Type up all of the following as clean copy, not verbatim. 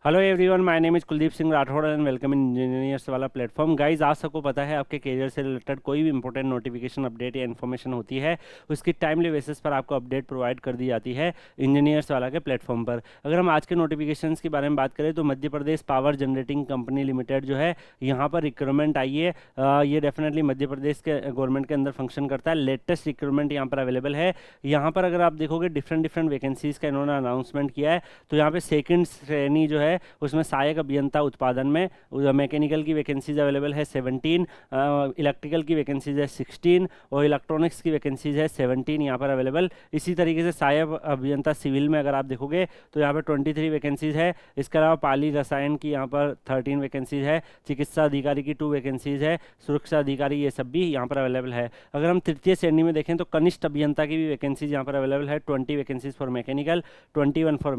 Hello everyone, my name is Kuldeep Singh Rathore and welcome in engineers वाला platform. Guys, आज सबको पता है आपके करियर से रिलेटेड कोई भी इंपॉर्टेंट नोटिफिकेशन, अपडेट या इन्फॉर्मेशन होती है, उसकी टाइमली बेसिस पर आपको अपडेट प्रोवाइड कर दी जाती है इंजीनियर्स वाला के प्लेटफॉर्म पर। अगर हम आज के नोटिफिकेशंस के बारे में बात करें तो Madhya Pradesh power generating company limited जो है, यहाँ पर रिक्रूटमेंट आई है। ये डेफिनेटली मध्य प्रदेश के गवर्नमेंट के अंदर फंक्शन करता है। लेटेस्ट रिक्रूटमेंट यहाँ पर अवेलेबल है। यहाँ पर अगर आप देखोगे डिफरेंट डिफरेंट वैकेंसीज का इन्होंने अनाउंसमेंट किया है। तो यहाँ पे सेकंड श्रेणी जो है उसमें सहायक अभियंता उत्पादन में मैकेनिकल की वैकेंसीज अवेलेबल है 17, इलेक्ट्रिकल की वैकेंसीज है 16 और इलेक्ट्रॉनिक्स की वैकेंसीज है 17 यहाँ पर अवेलेबल। इसी तरीके से सहायक अभियंता सिविल में अगर आप देखोगे तो यहाँ पर 23 वैकेंसीज है। इसके अलावा पाली रसायन की यहाँ पर 13 वैकेंसीज है। चिकित्सा अधिकारी की 2 वैकेंसीज है। सुरक्षा अधिकारी ये सब भी यहाँ पर अवेलेबल है। अगर हम तृतीय श्रेणी में देखें तो कनिष्ठ अभियंता की भी वैकेंसीज यहाँ पर अवेलेबल है। 20 vacancies for mechanical, 21 for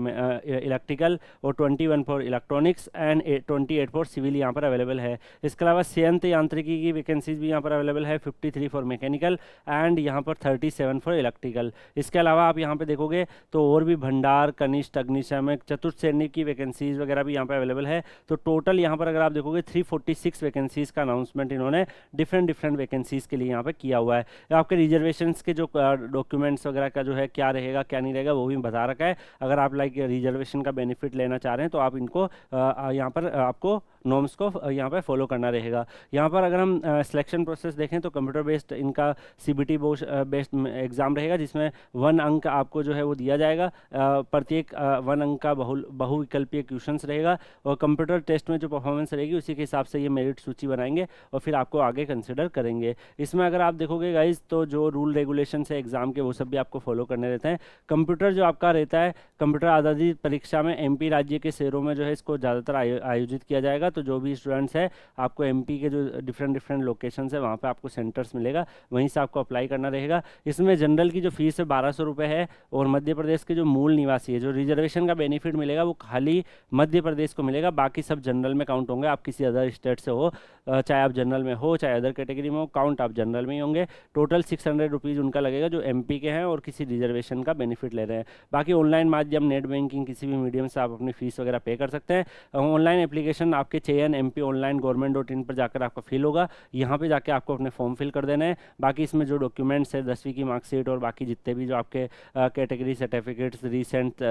electrical और 21 for electronics and 28 for civil यहाँ पर अवेलेबल है। इसके अलावा संयंत्र यांत्रिकी की वैकेंसीज भी यहाँ पर अवेलेबल है। 53 फॉर मैकेनिकल एंड यहाँ पर 37 फॉर इलेक्ट्रिकल। इसके अलावा आप यहाँ पे देखोगे तो और भी भंडार, कनिष्ठ, अग्निशमन, चतुर्थ श्रेणी की वैकेंसीज वगैरह भी यहाँ पर अवेलेबल है। तो टोटल यहाँ पर अगर आप देखोगे 346 वैकेंसीज का अनाउंसमेंट इन्होंने डिफरेंट डिफरेंट वैकेंसीज के लिए यहाँ पे किया हुआ है। आपके रिजर्वेशन के जो डॉक्यूमेंट्स वगैरह का जो है क्या रहेगा क्या नहीं रहेगा वो भी बता रखा है। अगर आप लाइक रिजर्वेशन का बेनिफिट लेना चाह रहे हैं तो आप इनको यहाँ पर आपको नॉर्म्स को यहाँ पर फॉलो करना रहेगा। यहाँ पर अगर हम सिलेक्शन प्रोसेस देखें तो कंप्यूटर बेस्ड इनका सीबीटी बेस्ड एग्जाम रहेगा, जिसमें 1 अंक आपको जो है वो दिया जाएगा। प्रत्येक 1 अंक का बहुविकल्पीय क्वेश्चंस रहेगा और कंप्यूटर टेस्ट में जो परफॉर्मेंस रहेगी उसी के हिसाब से ये मेरिट सूची बनाएंगे और फिर आपको आगे कंसिडर करेंगे। इसमें अगर आप देखोगे गाइज तो जो रूल रेगुलेशन है एग्जाम के वो सब भी आपको फॉलो करने रहते हैं। कंप्यूटर जो आपका रहता है, कंप्यूटर आधारित परीक्षा में एमपी राज्य के शहरों में जो है इसको ज़्यादातर आयोजित किया जाएगा। तो जो भी स्टूडेंट्स है आपको एमपी के जो डिफरेंट डिफरेंट लोकेशंस है वहाँ पे आपको सेंटर्स मिलेगा, वहीं से आपको अप्लाई करना रहेगा। इसमें जनरल की जो फीस है 1200 रुपये है और मध्य प्रदेश के जो मूल निवासी है, जो रिजर्वेशन का बेनिफिट मिलेगा वो खाली मध्य प्रदेश को मिलेगा, बाकी सब जनरल में काउंट होंगे। आप किसी अदर स्टेट से हो, चाहे आप जनरल में हो चाहे अदर कैटेगरी में हो, काउंट आप जनरल में ही होंगे। टोटल 600 रुपीज़ उनका लगेगा जो एमपी के हैं और किसी रिजर्वेशन का बेनिफिट ले रहे हैं। बाकी ऑनलाइन माध्यम, नेट बैंकिंग, किसी भी मीडियम से आप अपनी फीस वगैरह पे कर सकते हैं। ऑनलाइन एप्लीकेशन आपके चयन एमपी ऑनलाइन गवर्नमेंट.in पर जाकर आपका फिल होगा। यहाँ पे जाके आपको अपने फॉर्म फिल कर देना है। बाकी इसमें जो डॉक्यूमेंट्स है 10वीं की मार्कशीट और बाकी जितने भी जो आपके कैटेगरी सर्टिफिकेट्स, रिसेंट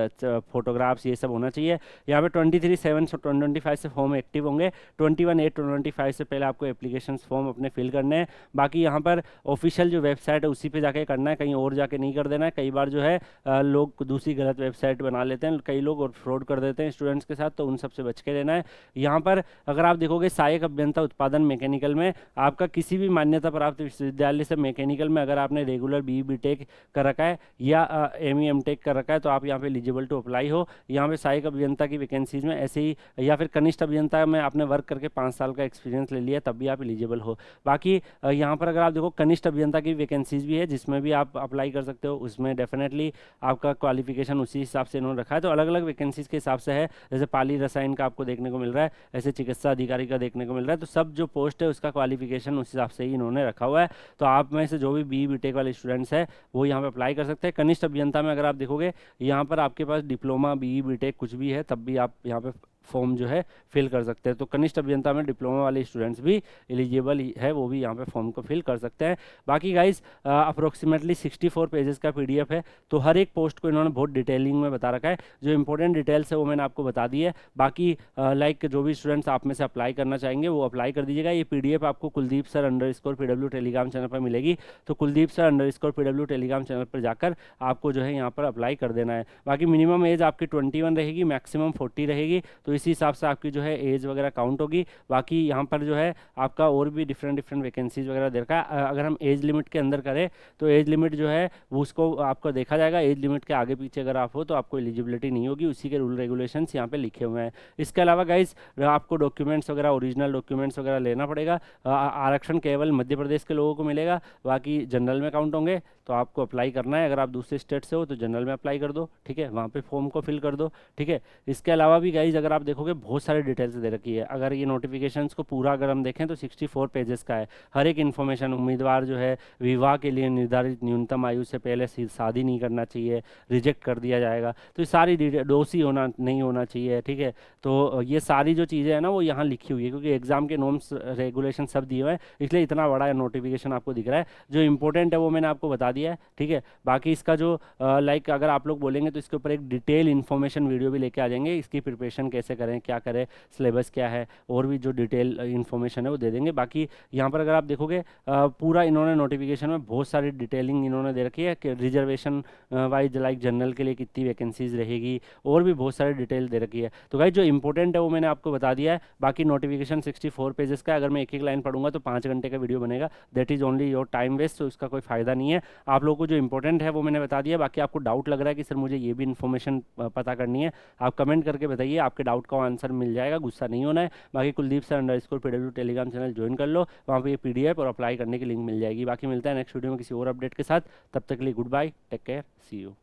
फोटोग्राफ्स, ये सब होना चाहिए। यहाँ पे 23/7/2025 से फॉर्म एक्टिव होंगे। 21/8/2025 से पहले आपको एप्लीकेशन फॉर्म अपने फिल करने हैं। बाकी यहाँ पर ऑफिशियल जो वेबसाइट है उसी पे जाके करना है, कहीं और जाके नहीं कर देना है। कई बार जो है लोग दूसरी गलत वेबसाइट बना लेते हैं कई लोग और फ्रॉड कर देते हैं स्टूडेंट्स के साथ, तो उन सब से बच के रहना है। यहाँ पर अगर आप देखोगे सहायक अभियंता उत्पादन मैकेनिकल में आपका किसी भी मान्यता प्राप्त विश्वविद्यालय से मैकेनिकल में अगर आपने रेगुलर बी टेक कर रखा है या एम टेक कर रखा है तो आप यहाँ पे एलिजिबल टू अप्लाई हो। यहाँ पे सहायक अभियंता की वैकेंसीज में ऐसे ही, या फिर कनिष्ठ अभियंता में आपने वर्क करके 5 साल का एक्सपीरियंस ले लिया तब भी आप एलिजिबल हो। बाकी यहाँ पर अगर आप देखो कनिष्ठ अभियंता की वैकेंसीज भी है जिसमें भी आप अप्लाई कर सकते हो। उसमें डेफिनेटली आपका क्वालिफिकेशन उसी हिसाब से इन्होंने रखा है। तो अलग अलग वैकेंसीज के हिसाब से है, जैसे पाली रसायन का आपको देखने को मिल रहा है, ऐसे चिकित्सा अधिकारी का देखने को मिल रहा है। तो सब जो पोस्ट है उसका क्वालिफिकेशन उस हिसाब से ही इन्होंने रखा हुआ है। तो आप में से जो भी बी टेक वाले स्टूडेंट्स हैं वो यहाँ पे अप्लाई कर सकते हैं। कनिष्ठ अभियंता में अगर आप देखोगे यहाँ पर आपके पास डिप्लोमा बी टेक कुछ भी है तब भी आप यहाँ पे फॉर्म जो है फिल कर सकते हैं। तो कनिष्ठ अभियंता में डिप्लोमा वाले स्टूडेंट्स भी एलिजिबल है, वो भी यहाँ पे फॉर्म को फिल कर सकते हैं। बाकी गाइज अप्रोक्सीमेटली 64 पेजेस का पीडीएफ है। तो हर एक पोस्ट को इन्होंने बहुत डिटेलिंग में बता रखा है। जो इंपॉर्टेंट डिटेल्स है वो मैंने आपको बता दी है। बाकी लाइक जो भी स्टूडेंट्स आप में से अप्लाई करना चाहेंगे वो अप्लाई कर दीजिएगा। ये पीडीएफ आपको Kuldeep sir _PW Telegram channel पर मिलेगी। तो Kuldeep sir _PW Telegram channel पर जाकर आपको जो है यहाँ पर अप्लाई कर देना है। बाकी मिनिमम एज आपकी 21 रहेगी, मैक्सिमम 40 रहेगी। तो इसी हिसाब से आपकी जो है एज वगैरह काउंट होगी। बाकी यहाँ पर जो है आपका और भी डिफरेंट डिफरेंट वैकेंसीज वगैरह दे रखा है। अगर हम एज लिमिट के अंदर करें तो एज लिमिट जो है वो उसको आपको देखा जाएगा। एज लिमिट के आगे पीछे अगर आप हो तो आपको एलिजिबिलिटी नहीं होगी, उसी के रूल रेगुलेशंस यहाँ पे लिखे हुए हैं। इसके अलावा गाइज आपको डॉक्यूमेंट्स वगैरह, ओरिजिनल डॉक्यूमेंट्स वगैरह लेना पड़ेगा। आरक्षण केवल मध्य प्रदेश के लोगों को मिलेगा, बाकी जनरल में काउंट होंगे। तो आपको अप्लाई करना है, अगर आप दूसरे स्टेट से हो तो जनरल में अप्लाई कर दो, ठीक है, वहाँ पे फॉर्म को फिल कर दो, ठीक है। इसके अलावा भी गाइज अगर आप देखोगे बहुत सारे डिटेल्स दे रखी है। अगर ये नोटिफिकेशंस को पूरा अगर हम देखें तो 64 पेजेस का है। हर एक इन्फॉर्मेशन, उम्मीदवार जो है विवाह के लिए निर्धारित न्यूनतम आयु से पहले शादी नहीं करना चाहिए, रिजेक्ट कर दिया जाएगा। तो ये सारी डोसी होना नहीं होना चाहिए, ठीक है। तो ये सारी जो चीज़ें हैं ना वो यहाँ लिखी हुई है, क्योंकि एग्जाम के नॉर्म्स रेगुलेशन सब दिए हुए हैं, इसलिए इतना बड़ा नोटिफिकेशन आपको दिख रहा है। जो इंपॉर्टेंट है वो मैंने आपको बता दिया है, ठीक है। बाकी इसका जो लाइक अगर आप लोग बोलेंगे तो इसके ऊपर एक डिटेल इन्फॉर्मेशन वीडियो भी लेके आ जाएंगे, इसकी प्रिपरेशन कैसे करें, क्या करें, सिलेबस क्या है, और भी जो डिटेल इन्फॉर्मेशन है वो दे देंगे। बाकी यहाँ पर अगर आप देखोगे पूरा इन्होंने नोटिफिकेशन में बहुत सारी डिटेलिंग इन्होंने दे रखी है कि रिजर्वेशन वाइज लाइक जनरल के लिए कितनी वैकेंसीज रहेगी, और भी बहुत सारी डिटेल दे रखी है। तो भाई जो इंपॉर्टेंट है वो मैंने आपको बता दिया है। बाकी नोटिफिकेशन 64 पेजेस का है, अगर मैं एक एक लाइन पढ़ूंगा तो 5 घंटे का वीडियो बनेगा, that is only your time waste, तो इसका कोई फायदा नहीं है। आप लोगों को जो इंपॉर्टेंट है वो मैंने बता दिया। बाकी आपको डाउट लग रहा है कि सर मुझे ये भी इन्फॉर्मेशन पता करनी है, आप कमेंट करके बताइए, आपके डाउट का आंसर मिल जाएगा, गुस्सा नहीं होना है। बाकी Kuldeep sir underscore PW Telegram channel join कर लो, वहाँ पे ये PDF और अप्लाई करने की लिंक मिल जाएगी। बाकी मिलता है नेक्स्ट वीडियो में किसी और अपडेट के साथ, तब तक के लिए goodbye, take care, see you.